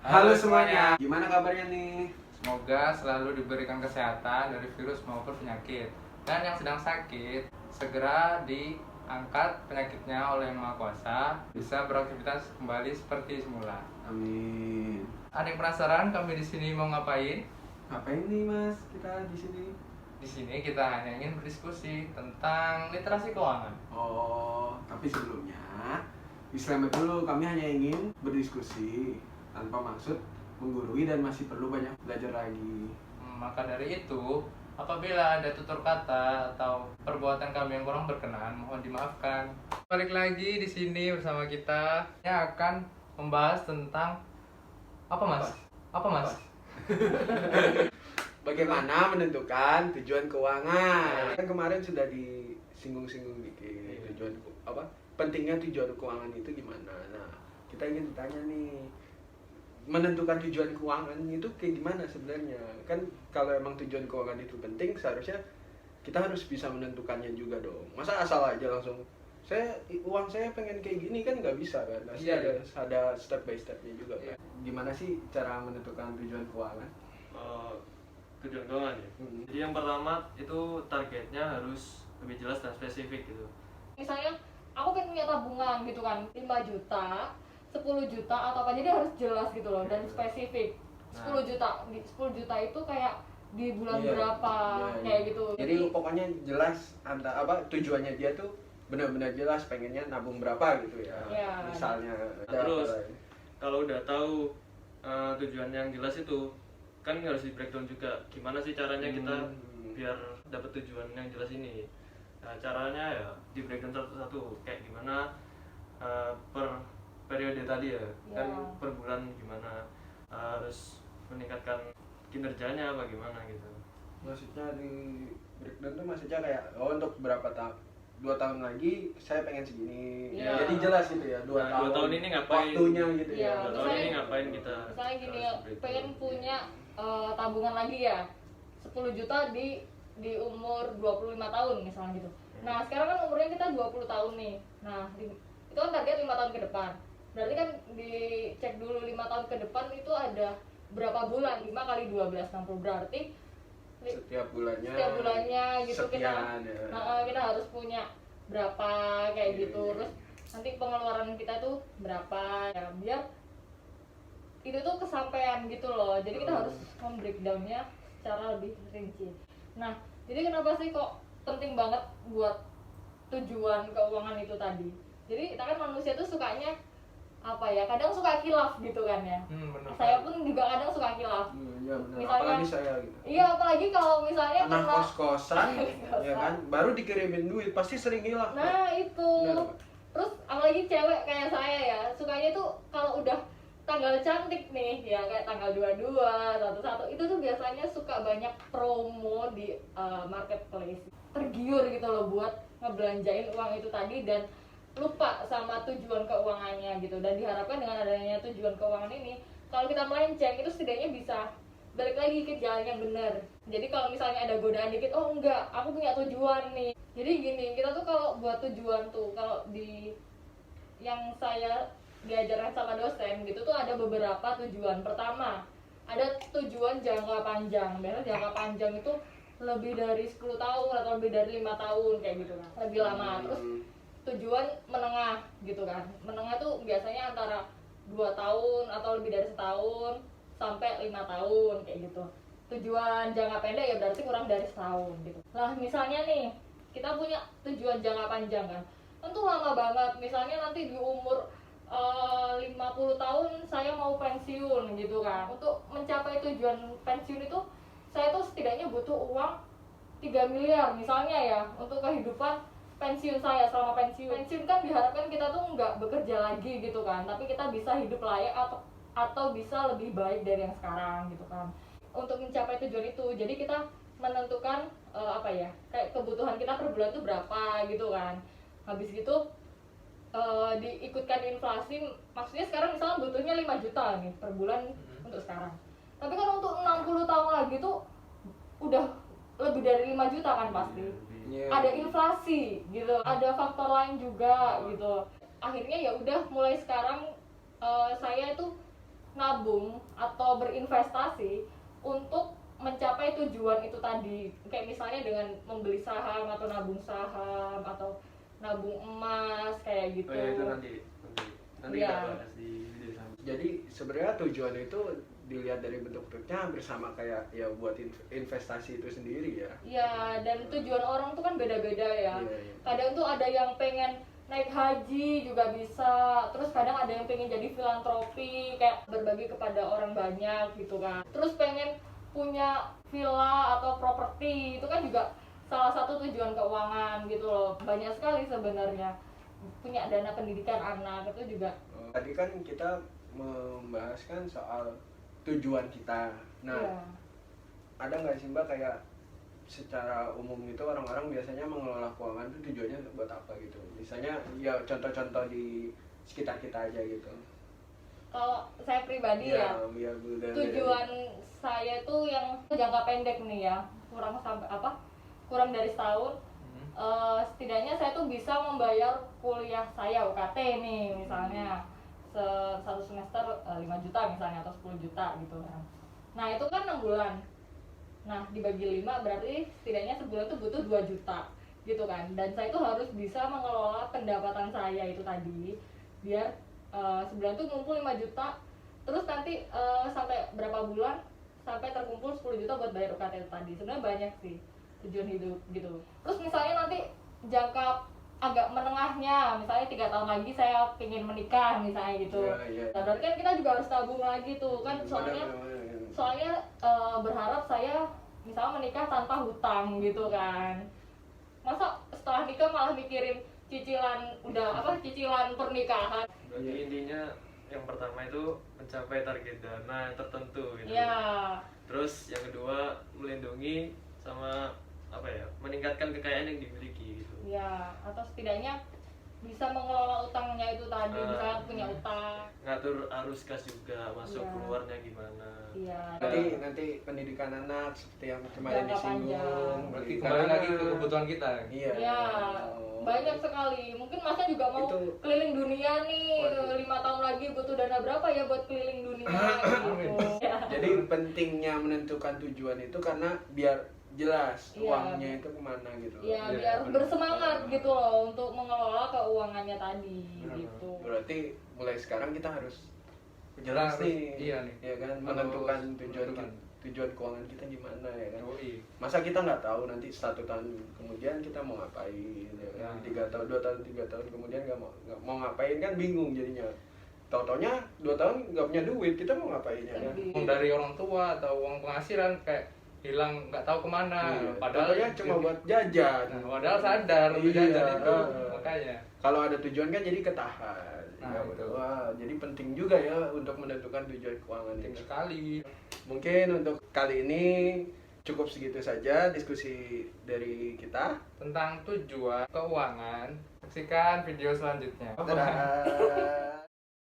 Halo semuanya, gimana kabarnya nih? Semoga selalu diberikan kesehatan dari virus maupun penyakit. Dan yang sedang sakit, segera diangkat penyakitnya oleh Yang Maha Kuasa, bisa beraktivitas kembali seperti semula. Amin. Ada yang penasaran kami di sini mau ngapain? Ngapain nih Mas kita di sini? Di sini kita hanya ingin berdiskusi tentang literasi keuangan. Oh, tapi sebelumnya disclaimer dulu, kami hanya ingin berdiskusi tanpa maksud menggurui dan masih perlu banyak belajar lagi. Maka dari itu, apabila ada tutur kata atau perbuatan kami yang kurang berkenan, mohon dimaafkan. Balik lagi di sini bersama kita yang akan membahas tentang apa Mas? Apa Mas? Bagaimana menentukan tujuan keuangan? Kan kemarin sudah disinggung-singgung dikit tujuan pentingnya tujuan keuangan itu gimana. Nah, kita ingin tanya nih, menentukan tujuan keuangan itu kayak gimana sebenarnya? Kan kalau emang tujuan keuangan itu penting, seharusnya kita harus bisa menentukannya juga dong. Masa asal aja langsung uang saya pengen kayak gini, kan nggak bisa kan? Pasti ada step by stepnya juga kan. Gimana sih cara menentukan tujuan keuangan? Tujuan keuangan ya. Jadi yang pertama itu targetnya harus lebih jelas dan spesifik gitu. Misalnya aku pengen punya tabungan gitu kan, 5 juta, 10 juta atau apa, jadi harus jelas gitu loh dan spesifik. 10 juta, 10 juta itu kayak di bulan berapa, kayak gitu. Jadi pokoknya jelas tujuannya dia tuh benar-benar jelas pengennya nabung berapa gitu ya. Misalnya. Terus kalau udah tahu tujuan yang jelas itu kan harus di breakdown juga gimana sih caranya kita biar dapat tujuan yang jelas ini. Nah, caranya ya di breakdown satu-satu kayak gimana per periode tadi ya. Kan per bulan gimana harus meningkatkan kinerjanya apa gimana gitu. Maksudnya di breakdown tuh maksudnya kayak untuk berapa tahun, 2 tahun lagi saya pengen segini. Jadi jelas gitu ya, 2 tahun ini ngapain waktunya gitu ya. 2 tahun ini ngapain kita. Misalnya gini, pengen punya tabungan lagi ya 10 juta di umur 25 tahun misalnya gitu. Nah sekarang kan umurnya kita 20 tahun nih. Nah itu kan target 5 tahun ke depan. Berarti kan dicek dulu 5 tahun ke depan itu ada berapa bulan, 5 kali 12, 60, berarti setiap bulannya gitu sekian, kita harus punya berapa kayak gitu. Terus nanti pengeluaran kita tuh berapa ya, biar itu tuh kesampaian gitu loh. Jadi kita harus membreakdownnya secara lebih rinci. Nah jadi kenapa sih kok penting banget buat tujuan keuangan itu tadi? Jadi kita kan manusia tuh sukanya apa ya, kadang suka khilaf gitu kan ya. Saya pun juga kadang suka khilaf. Iya benar. Misalnya, apalagi saya gitu. Iya apalagi kalau misalnya anak kos-kosan ya kan, baru dikirimin duit pasti sering hilang. Nah itu benar. Terus apalagi cewek kayak saya ya, sukanya tuh kalau udah tanggal cantik nih ya, kayak tanggal 22, 11 itu tuh biasanya suka banyak promo di marketplace. Tergiur gitu loh buat ngebelanjain uang itu tadi dan lupa sama tujuan keuangannya gitu. Dan diharapkan dengan adanya tujuan keuangan ini, kalau kita melenceng itu setidaknya bisa balik lagi ke jalan yang benar. Jadi kalau misalnya ada godaan dikit, oh enggak, aku punya tujuan nih. Jadi gini, kita tuh kalau buat tujuan tuh, kalau di yang saya diajarkan sama dosen gitu tuh ada beberapa tujuan. Pertama, ada tujuan jangka panjang. Biasanya jangka panjang itu lebih dari 10 tahun atau lebih dari 5 tahun kayak gitu kan, lebih lama. Terus tujuan menengah gitu kan, menengah tuh biasanya antara 2 tahun atau lebih dari setahun sampai 5 tahun kayak gitu. Tujuan jangka pendek ya berarti kurang dari setahun gitu. Lah misalnya nih kita punya tujuan jangka panjang kan, tentu lama banget. Misalnya nanti di umur 50 tahun saya mau pensiun gitu kan. Untuk mencapai tujuan pensiun itu saya tuh setidaknya butuh uang 3 miliar misalnya ya, untuk kehidupan pensiun saya. Selama pensiun kan diharapkan kita tuh nggak bekerja lagi gitu kan, tapi kita bisa hidup layak atau bisa lebih baik dari yang sekarang gitu kan. Untuk mencapai tujuan itu, jadi kita menentukan kayak kebutuhan kita per bulan itu berapa gitu kan. Habis gitu diikutkan inflasi. Maksudnya sekarang misalnya butuhnya 5 juta nih per bulan untuk sekarang, tapi kan untuk 60 tahun lagi tuh udah lebih dari 5 juta kan pasti. Ada inflasi gitu, ada faktor lain juga gitu. Akhirnya ya udah mulai sekarang saya itu nabung menabung atau berinvestasi untuk mencapai tujuan itu tadi, kayak misalnya dengan membeli saham atau nabung saham atau nabung emas kayak gitu. Oh ya, itu nanti Iya. kita bahas di video selanjutnya. Jadi sebenarnya tujuan itu dilihat dari bentuk-bentuknya hampir sama kayak ya buat investasi itu sendiri ya. Iya, dan tujuan orang tuh kan beda-beda ya. Iya, iya. Kadang tuh ada yang pengen naik haji juga bisa, terus kadang ada yang pengen jadi filantropi kayak berbagi kepada orang banyak gitu kan, terus pengen punya villa atau properti, itu kan juga salah satu tujuan keuangan gitu loh. Banyak sekali sebenarnya, punya dana pendidikan anak itu juga. Tadi kan kita membahaskan soal tujuan kita. Nah, Iya. ada nggak sih Mbak kayak secara umum itu orang-orang biasanya mengelola keuangan itu tujuannya buat apa gitu? Misalnya ya contoh-contoh di sekitar kita aja gitu. Kalau saya pribadi ya, biar budaya. tujuan saya tuh yang jangka pendek nih ya, kurang dari setahun. Setidaknya saya tuh bisa membayar kuliah saya UKT nih misalnya satu semester 5 juta misalnya atau 10 juta gitu kan. Nah itu kan 6 bulan. Nah dibagi 5 berarti setidaknya sebulan tuh butuh 2 juta gitu kan. Dan saya tuh harus bisa mengelola pendapatan saya itu tadi biar sebulan tuh ngumpul 5 juta. Terus nanti sampai berapa bulan sampai terkumpul 10 juta buat bayar UKT itu tadi. Sebenarnya banyak sih tujuan hidup gitu. Terus misalnya nanti jangka agak menengahnya, misalnya 3 tahun lagi saya pengen menikah misalnya gitu. Iya. Nah, berarti kan kita juga harus tabung lagi tuh kan, soalnya berharap saya misalnya menikah tanpa hutang gitu kan. Masa setelah nikah malah mikirin cicilan cicilan pernikahan. Berarti intinya yang pertama itu mencapai target dana tertentu gitu. Ya, Terus yang kedua melindungi sama meningkatkan kekayaan yang dimiliki gitu. ya, atau setidaknya bisa mengelola utangnya itu tadi, misalnya punya utang. Ngatur arus kas juga, masuk Iya. keluarnya gimana. Iya. Nanti pendidikan anak seperti yang kemarin Jangka disinggung. panjang. Berarti pendidikan kembali lagi ke anak. kebutuhan kita. Iya. Ya, banyak sekali. Mungkin Masnya juga mau Itu- keliling dunia nih. Waduh. 5 tahun lagi butuh dana berapa ya buat keliling dunia gitu. Ya. Jadi pentingnya menentukan tujuan itu karena biar jelas Iya. uangnya itu kemana gitu. Ya, Iya, biar benar. bersemangat gitu loh untuk mengelola keuangannya tadi gitu. Berarti mulai sekarang kita harus jelas Harus, nih. iya nih. Ya kan, Harus menentukan tujuan menentukan. tujuan keuangan kita gimana ya kan. Yoi. Masa kita nggak tahu nanti 1 tahun kemudian kita mau ngapain ya kan. Nah. 3 tahun, 2 tahun, 3 tahun kemudian nggak mau ngapain kan bingung jadinya. Tahu-taunya 2 tahun nggak punya duit, kita mau ngapain ya kan. Sedih. Uang dari orang tua atau uang penghasilan kayak hilang nggak tahu kemana. Iya, Padahal contohnya cuma buat jajan. Nah, padahal sadar untuk Iya, jajan itu. heeh. Makanya. Kalau ada tujuan kan jadi ketahan. Nah, Ya, itu. wah, jadi penting juga ya untuk menentukan tujuan keuangan Penting ini. sekali. Mungkin untuk kali ini cukup segitu saja diskusi dari kita. Tentang tujuan keuangan. Saksikan video selanjutnya. Dadah.